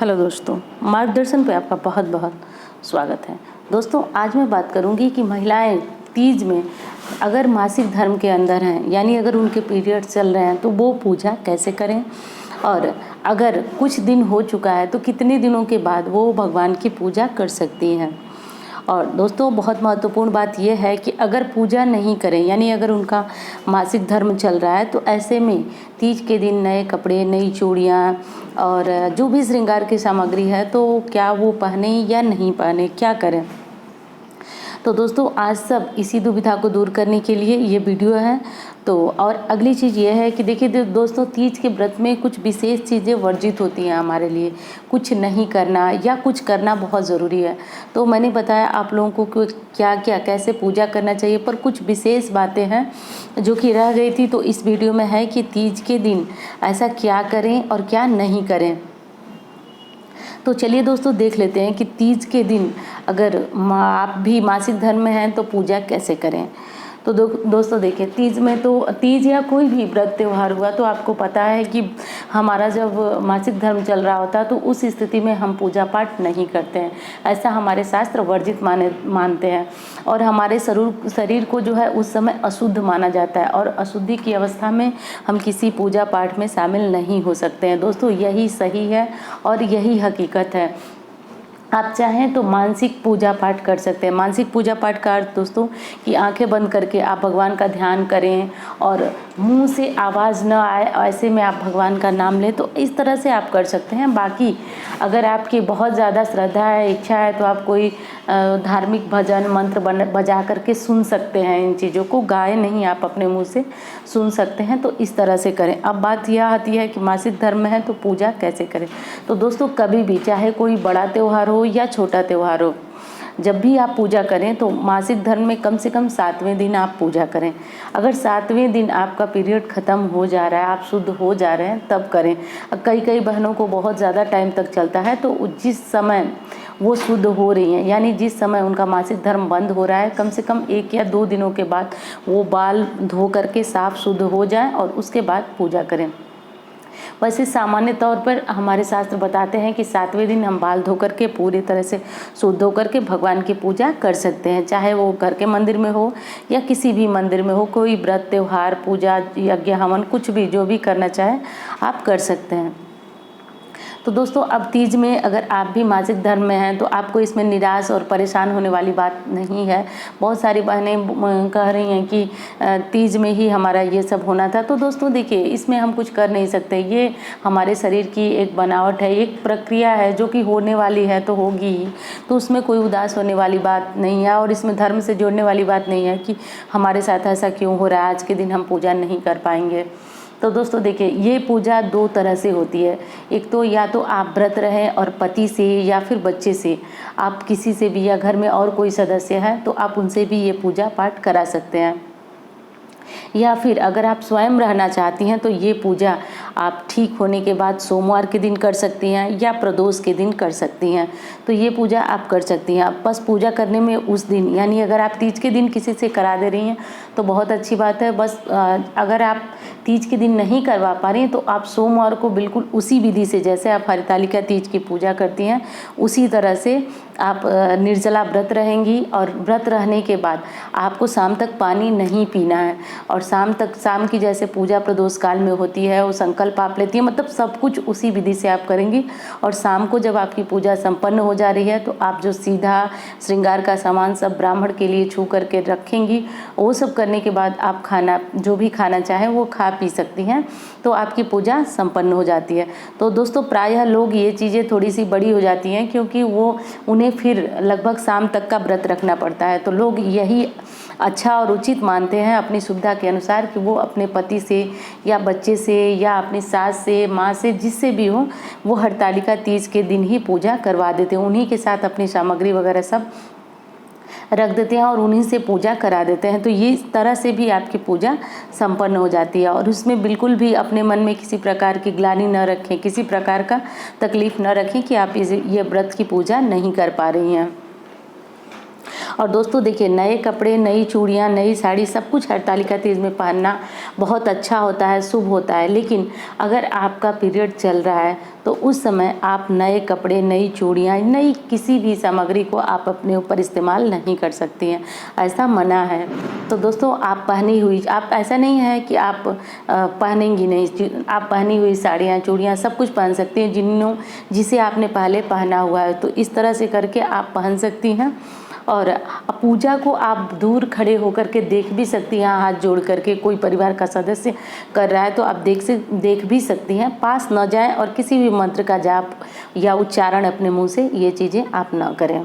Hello दोस्तों, मार्गदर्शन पे आपका बहुत बहुत स्वागत है। दोस्तों, आज मैं बात करूंगी कि महिलाएं तीज में अगर मासिक धर्म के अंदर हैं, यानी अगर उनके पीरियड चल रहे हैं, तो वो पूजा कैसे करें, और अगर कुछ दिन हो चुका है तो कितने दिनों के बाद वो भगवान की पूजा कर सकती हैं। और दोस्तों, बहुत महत्वपूर्ण बात यह है कि अगर पूजा नहीं करें, यानी अगर उनका मासिक धर्म चल रहा है, तो ऐसे में तीज के दिन नए कपड़े, नई चूड़ियाँ और जो भी श्रृंगार की सामग्री है, तो क्या वो पहने या नहीं पहने, क्या करें। तो दोस्तों, आज सब इसी दुविधा को दूर करने के लिए ये वीडियो है। तो और अगली चीज़ ये है कि देखिए दोस्तों, तीज के व्रत में कुछ विशेष चीज़ें वर्जित होती हैं हमारे लिए, कुछ नहीं करना या कुछ करना बहुत ज़रूरी है। तो मैंने बताया आप लोगों को क्या क्या कैसे पूजा करना चाहिए, पर कुछ विशेष बातें हैं जो कि रह गई थी। तो इस वीडियो में है कि तीज के दिन ऐसा क्या करें और क्या नहीं करें। तो चलिए दोस्तों, देख लेते हैं कि तीज के दिन अगर आप भी मासिक धर्म में हैं तो पूजा कैसे करें। तो दोस्तों देखिए, तीज में तो तीज या कोई भी व्रत त्यौहार हुआ तो आपको पता है कि हमारा जब मासिक धर्म चल रहा होता है तो उस स्थिति में हम पूजा पाठ नहीं करते हैं। ऐसा हमारे शास्त्र वर्जित मानते हैं और हमारे शरीर को जो है उस समय अशुद्ध माना जाता है, और अशुद्धि की अवस्था में हम किसी पूजा पाठ में शामिल नहीं हो सकते हैं। दोस्तों, यही सही है और यही हकीकत है। आप चाहें तो मानसिक पूजा पाठ कर सकते हैं। मानसिक पूजा पाठ का अर्थ दोस्तों कि आंखें बंद करके आप भगवान का ध्यान करें और मुंह से आवाज़ न आए, ऐसे में आप भगवान का नाम लें, तो इस तरह से आप कर सकते हैं। बाकी अगर आपकी बहुत ज़्यादा श्रद्धा है, इच्छा है, तो आप कोई धार्मिक भजन मंत्र बजा करके सुन सकते हैं। इन चीज़ों को गाए नहीं, आप अपने मुँह से सुन सकते हैं। तो इस तरह से करें। अब बात यह आती है कि मासिक धर्म में है तो पूजा कैसे करें। तो दोस्तों, कभी भी चाहे कोई बड़ा त्यौहार हो या छोटा त्यौहार हो, जब भी आप पूजा करें तो मासिक धर्म में कम से कम 7वें दिन आप पूजा करें। अगर 7वें दिन आपका पीरियड ख़त्म हो जा रहा है, आप शुद्ध हो जा रहे हैं, तब करें। कई बहनों को बहुत ज़्यादा टाइम तक चलता है, तो जिस समय वो शुद्ध हो रही हैं, यानी जिस समय उनका मासिक धर्म बंद हो रहा है, कम से कम 1 या 2 दिनों के बाद वो बाल धो करके साफ शुद्ध हो जाएं और उसके बाद पूजा करें। वैसे सामान्य तौर पर हमारे शास्त्र बताते हैं कि 7वें दिन हम बाल धो करके पूरी तरह से शुद्ध होकर के भगवान की पूजा कर सकते हैं, चाहे वो घर के मंदिर में हो या किसी भी मंदिर में हो। कोई व्रत त्यौहार, पूजा, यज्ञ, हवन, कुछ भी जो भी करना चाहे आप कर सकते हैं। तो दोस्तों, अब तीज में अगर आप भी मासिक धर्म में हैं तो आपको इसमें निराश और परेशान होने वाली बात नहीं है। बहुत सारी बहनें कह रही हैं कि तीज में ही हमारा ये सब होना था। तो दोस्तों देखिए, इसमें हम कुछ कर नहीं सकते। ये हमारे शरीर की एक बनावट है, एक प्रक्रिया है जो कि होने वाली है तो होगी ही। तो उसमें कोई उदास होने वाली बात नहीं है और इसमें धर्म से जोड़ने वाली बात नहीं है कि हमारे साथ ऐसा क्यों हो रहा है, आज के दिन हम पूजा नहीं कर पाएंगे। तो दोस्तों देखिए, ये पूजा 2 तरह से होती है। एक तो या तो आप व्रत रहें और पति से या फिर बच्चे से, आप किसी से भी, या घर में और कोई सदस्य है तो आप उनसे भी ये पूजा पाठ करा सकते हैं। या फिर अगर आप स्वयं रहना चाहती हैं तो ये पूजा आप ठीक होने के बाद सोमवार के दिन कर सकती हैं या प्रदोष के दिन कर सकती हैं। तो ये पूजा आप कर सकती हैं। बस पूजा करने में उस दिन, यानी अगर आप तीज के दिन किसी से करा दे रही हैं तो बहुत अच्छी बात है। बस अगर आप तीज के दिन नहीं करवा पा रही हैं तो आप सोमवार को बिल्कुल उसी विधि से, जैसे आप हरितालिका तीज की पूजा करती हैं, उसी तरह से आप निर्जला व्रत रहेंगी। और व्रत रहने के बाद आपको शाम तक पानी नहीं पीना है, और शाम की जैसे पूजा प्रदोष काल में होती है वो संकल्प आप लेती है, मतलब सब कुछ उसी विधि से आप करेंगी। और शाम को जब आपकी पूजा संपन्न हो जा रही है तो आप जो सीधा श्रृंगार का सामान सब ब्राह्मण के लिए छू करके रखेंगी, वो सब करने के बाद आप खाना, जो भी खाना चाहें वो खा पी सकती हैं, तो आपकी पूजा संपन्न हो जाती है। तो दोस्तों, प्रायः लोग ये चीज़ें थोड़ी सी बड़ी हो जाती हैं क्योंकि वो उन्हें फिर लगभग शाम तक का व्रत रखना पड़ता है। तो लोग यही अच्छा और उचित मानते हैं अपनी सुविधा के अनुसार कि वो अपने पति से या बच्चे से या अपनी सास से, माँ से, जिससे भी हो, वो हरतालिका तीज के दिन ही पूजा करवा देते हैं। उन्हीं के साथ अपनी सामग्री वगैरह सब रख देते हैं और उन्हीं से पूजा करा देते हैं। तो ये इस तरह से भी आपकी पूजा संपन्न हो जाती है। और उसमें बिल्कुल भी अपने मन में किसी प्रकार की ग्लानि न रखें, किसी प्रकार का तकलीफ़ न रखें कि आप ये व्रत की पूजा नहीं कर पा रही हैं। और दोस्तों देखिए, नए कपड़े, नई चूड़ियाँ, नई साड़ी सब कुछ हरतालिका तीज में पहनना बहुत अच्छा होता है, शुभ होता है। लेकिन अगर आपका पीरियड चल रहा है तो उस समय आप नए कपड़े, नई चूड़ियाँ, नई किसी भी सामग्री को आप अपने ऊपर इस्तेमाल नहीं कर सकती हैं, ऐसा मना है। तो दोस्तों आप पहनी हुई, आप ऐसा नहीं है कि आप पहनेंगी नहीं, आप पहनी हुई साड़ियाँ, चूड़ियाँ सब कुछ पहन सकती हैं जिसे आपने पहले पहना हुआ है। तो इस तरह से करके आप पहन सकती हैं। और पूजा को आप दूर खड़े होकर के देख भी सकती हैं, हाथ जोड़ करके कोई परिवार का सदस्य कर रहा है तो आप देख भी सकती हैं। पास न जाएं और किसी भी मंत्र का जाप या उच्चारण अपने मुंह से ये चीज़ें आप न करें।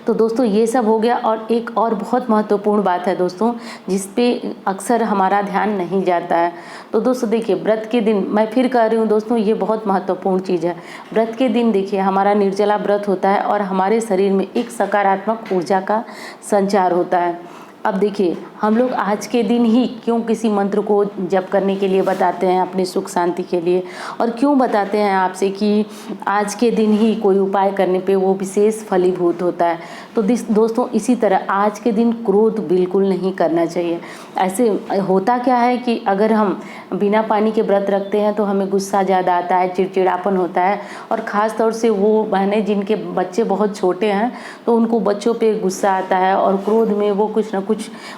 तो दोस्तों ये सब हो गया। और एक और बहुत महत्वपूर्ण बात है दोस्तों, जिस पे अक्सर हमारा ध्यान नहीं जाता है। तो दोस्तों देखिए, व्रत के दिन, मैं फिर कह रही हूँ दोस्तों, ये बहुत महत्वपूर्ण चीज़ है। व्रत के दिन देखिए हमारा निर्जला व्रत होता है और हमारे शरीर में एक सकारात्मक ऊर्जा का संचार होता है। अब देखिए, हम लोग आज के दिन ही क्यों किसी मंत्र को जप करने के लिए बताते हैं, अपनी सुख शांति के लिए, और क्यों बताते हैं आपसे कि आज के दिन ही कोई उपाय करने पे वो विशेष फलीभूत होता है। तो दोस्तों इसी तरह आज के दिन क्रोध बिल्कुल नहीं करना चाहिए। ऐसे होता क्या है कि अगर हम बिना पानी के व्रत रखते हैं तो हमें गुस्सा ज़्यादा आता है, चिड़चिड़ापन होता है। और ख़ास तौर से वो बहनें जिनके बच्चे बहुत छोटे हैं तो उनको बच्चों पे गुस्सा आता है और क्रोध में वो कुछ ना कुछ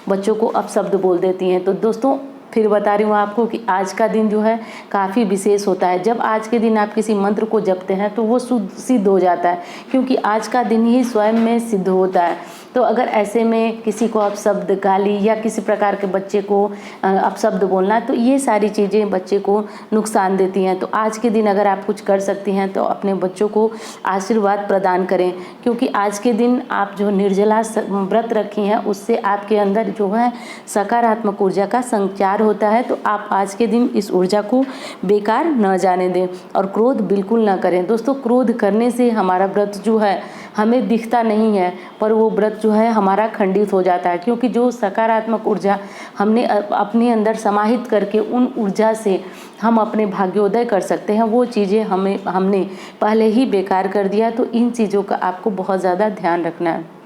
बच्चों को अपशब्द बोल देती हैं। तो दोस्तों फिर बता रही हूँ आपको कि आज का दिन जो है काफ़ी विशेष होता है। जब आज के दिन आप किसी मंत्र को जपते हैं तो वो सिद्ध हो जाता है, क्योंकि आज का दिन ही स्वयं में सिद्ध होता है। तो अगर ऐसे में किसी को अपशब्द, गाली या किसी प्रकार के बच्चे को अपशब्द बोलना, तो ये सारी चीज़ें बच्चे को नुकसान देती हैं। तो आज के दिन अगर आप कुछ कर सकती हैं तो अपने बच्चों को आशीर्वाद प्रदान करें, क्योंकि आज के दिन आप जो निर्जला व्रत रखी हैं उससे आपके अंदर जो है सकारात्मक ऊर्जा का संचार होता है। तो आप आज के दिन इस ऊर्जा को बेकार न जाने दें और क्रोध बिल्कुल न करें। दोस्तों क्रोध करने से हमारा व्रत जो है हमें दिखता नहीं है, पर वो व्रत जो है हमारा खंडित हो जाता है, क्योंकि जो सकारात्मक ऊर्जा हमने अपने अंदर समाहित करके उन ऊर्जा से हम अपने भाग्योदय कर सकते हैं, वो चीज़ें हमने पहले ही बेकार कर दिया। तो इन चीज़ों का आपको बहुत ज़्यादा ध्यान रखना है।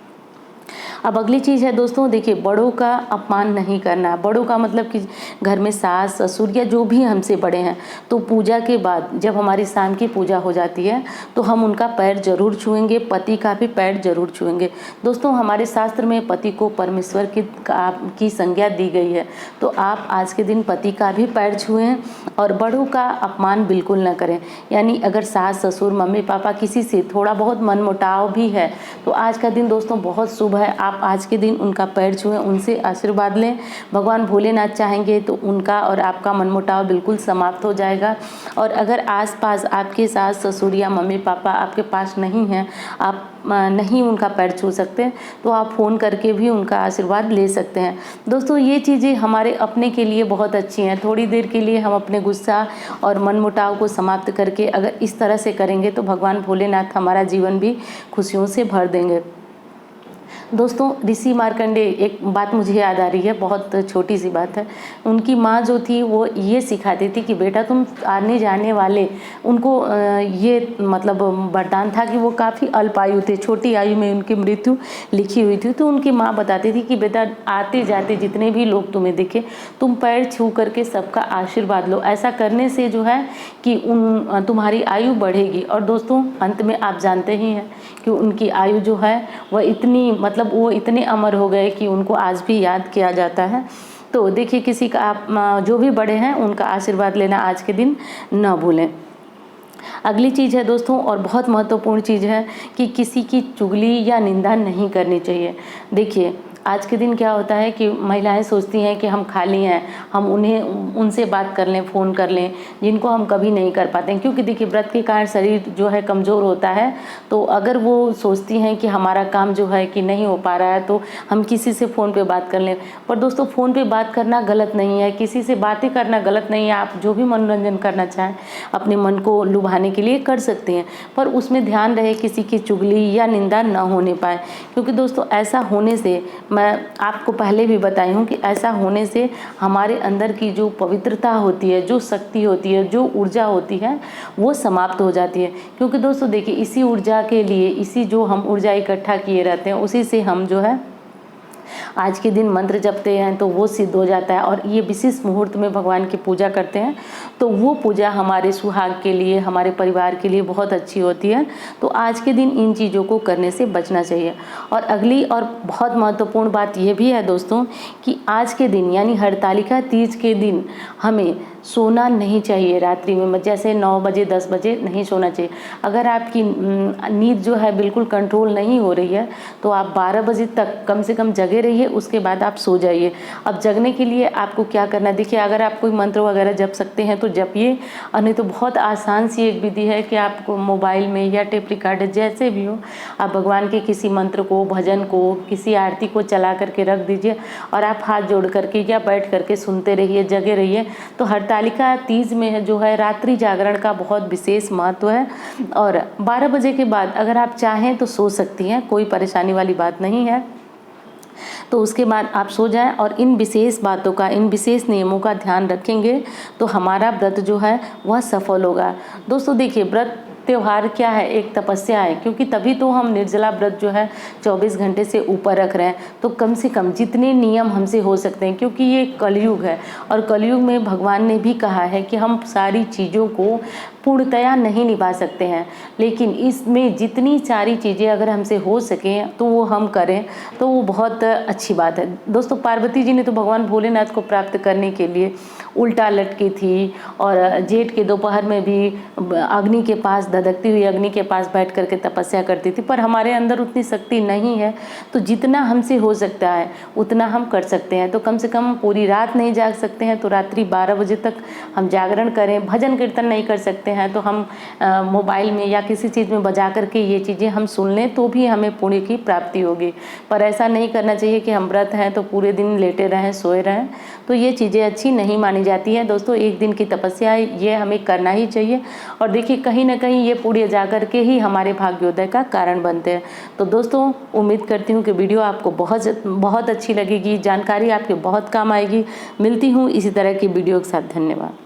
अब अगली चीज़ है दोस्तों, देखिए बड़ों का अपमान नहीं करना। बड़ों का मतलब कि घर में सास ससुर या जो भी हमसे बड़े हैं, तो पूजा के बाद जब हमारी शाम की पूजा हो जाती है तो हम उनका पैर जरूर छुएंगे, पति का भी पैर जरूर छुएंगे। दोस्तों हमारे शास्त्र में पति को परमेश्वर की संज्ञा दी गई है, तो आप आज के दिन पति का भी पैर छुएं और बड़ों का अपमान बिल्कुल न करें। यानी अगर सास ससुर मम्मी पापा किसी से थोड़ा बहुत मनमुटाव भी है तो आज का दिन दोस्तों बहुत शुभ है। आप आज के दिन उनका पैर छुएं, उनसे आशीर्वाद लें। भगवान भोलेनाथ चाहेंगे तो उनका और आपका मनमुटाव बिल्कुल समाप्त हो जाएगा। और अगर आसपास आपके सास ससुर या मम्मी पापा आपके पास नहीं हैं, आप नहीं उनका पैर छू सकते, तो आप फ़ोन करके भी उनका आशीर्वाद ले सकते हैं। दोस्तों ये चीज़ें हमारे अपने के लिए बहुत अच्छी हैं। थोड़ी देर के लिए हम अपने गुस्सा और मनमुटाव को समाप्त करके अगर इस तरह से करेंगे तो भगवान भोलेनाथ हमारा जीवन भी खुशियों से भर देंगे। दोस्तों ऋषि मार्कंडेय, एक बात मुझे याद आ रही है, बहुत छोटी सी बात है। उनकी माँ जो थी वो ये सिखाती थी कि बेटा तुम आने जाने वाले, उनको ये मतलब वरदान था कि वो काफ़ी अल्पायु थे, छोटी आयु में उनकी मृत्यु लिखी हुई थी। तो उनकी माँ बताती थी कि बेटा आते जाते जितने भी लोग तुम्हें दिखे तुम पैर छू करके सबका आशीर्वाद लो। ऐसा करने से जो है कि तुम्हारी आयु बढ़ेगी। और दोस्तों अंत में आप जानते ही हैं कि उनकी आयु जो है वह इतनी मतलब वो इतने अमर हो गए कि उनको आज भी याद किया जाता है। तो देखिए किसी का आप जो भी बड़े हैं उनका आशीर्वाद लेना आज के दिन न भूलें। अगली चीज़ है दोस्तों, और बहुत महत्वपूर्ण चीज़ है कि किसी की चुगली या निंदा नहीं करनी चाहिए। देखिए आज के दिन क्या होता है कि महिलाएं सोचती हैं कि हम खाली हैं, हम उनसे बात कर लें, फ़ोन कर लें, जिनको हम कभी नहीं कर पाते हैं। क्योंकि देखिए व्रत के कारण शरीर जो है कमज़ोर होता है। तो अगर वो सोचती हैं कि हमारा काम जो है कि नहीं हो पा रहा है तो हम किसी से फ़ोन पे बात कर लें। पर दोस्तों फ़ोन पे बात करना गलत नहीं है, किसी से बातें करना गलत नहीं है। आप जो भी मनोरंजन करना चाहें अपने मन को लुभाने के लिए कर सकते हैं, पर उसमें ध्यान रहे किसी की चुगली या निंदा न होने पाए। क्योंकि दोस्तों ऐसा होने से मैं आपको पहले भी बताई हूँ कि ऐसा होने से हमारे अंदर की जो पवित्रता होती है, जो शक्ति होती है, जो ऊर्जा होती है, वो समाप्त हो जाती है। क्योंकि दोस्तों देखिए, इसी ऊर्जा के लिए, इसी जो हम ऊर्जा इकट्ठा किए रहते हैं, उसी से हम जो है आज के दिन मंत्र जपते हैं तो वो सिद्ध हो जाता है। और ये विशेष मुहूर्त में भगवान की पूजा करते हैं तो वो पूजा हमारे सुहाग के लिए, हमारे परिवार के लिए बहुत अच्छी होती है। तो आज के दिन इन चीज़ों को करने से बचना चाहिए। और अगली और बहुत महत्वपूर्ण बात ये भी है दोस्तों कि आज के दिन यानी हरतालिका तीज के दिन हमें सोना नहीं चाहिए रात्रि में, जैसे 9 बजे 10 बजे नहीं सोना चाहिए। अगर आपकी नींद जो है बिल्कुल कंट्रोल नहीं हो रही है तो आप 12 बजे तक कम से कम जगे रहिए, उसके बाद आप सो जाइए। अब जगने के लिए आपको क्या करना है, देखिए अगर आप कोई मंत्र वगैरह जप सकते हैं तो जपिए, और नहीं तो बहुत आसान सी एक विधि है कि आपको मोबाइल में या टेप रिकॉर्डर जैसे भी हो, आप भगवान के किसी मंत्र को, भजन को, किसी आरती को चला करके रख दीजिए और आप हाथ जोड़ करके या बैठ करके सुनते रहिए, जगे रहिए। तो हरतालिका तीज में जो है रात्रि जागरण का बहुत विशेष महत्व है। और 12 बजे के बाद अगर आप चाहें तो सो सकती हैं, कोई परेशानी वाली बात नहीं है। तो उसके बाद आप सो जाएं और इन विशेष बातों का, इन विशेष नियमों का ध्यान रखेंगे तो हमारा व्रत जो है वह सफल होगा। दोस्तों देखिए, व्रत त्यौहार क्या है, एक तपस्या है, क्योंकि तभी तो हम निर्जला व्रत जो है 24 घंटे से ऊपर रख रहे हैं। तो कम से कम जितने नियम हमसे हो सकते हैं, क्योंकि ये कलयुग है और कलयुग में भगवान ने भी कहा है कि हम सारी चीज़ों को पूर्णतया नहीं निभा सकते हैं, लेकिन इसमें जितनी सारी चीज़ें अगर हमसे हो सकें तो वो हम करें तो वो बहुत अच्छी बात है। दोस्तों पार्वती जी ने तो भगवान भोलेनाथ को प्राप्त करने के लिए उल्टा लटकी थी और जेठ के दोपहर में भी अग्नि के पास, धधकती हुई अग्नि के पास बैठ करके तपस्या करती थी। पर हमारे अंदर उतनी शक्ति नहीं है, तो जितना हमसे हो सकता है उतना हम कर सकते हैं। तो कम से कम पूरी रात नहीं जाग सकते हैं तो रात्रि 12 बजे तक हम जागरण करें। भजन कीर्तन नहीं कर सकते हैं तो हम मोबाइल में या किसी चीज़ में बजा करके ये चीज़ें हम सुन लें तो भी हमें पुण्य की प्राप्ति होगी। पर ऐसा नहीं करना चाहिए कि हम व्रत हैं तो पूरे दिन लेटे रहें, सोए रहें, तो ये चीज़ें अच्छी नहीं मानी जाती हैं। दोस्तों एक दिन की तपस्या है, ये हमें करना ही चाहिए। और देखिए कहीं ना कहीं ये पुण्य जाकर के ही हमारे भाग्योदय का कारण बनते हैं। तो दोस्तों उम्मीद करती हूँ कि वीडियो आपको बहुत अच्छी लगेगी, जानकारी आपके बहुत काम आएगी। मिलती हूँ इसी तरह की वीडियो के साथ। धन्यवाद।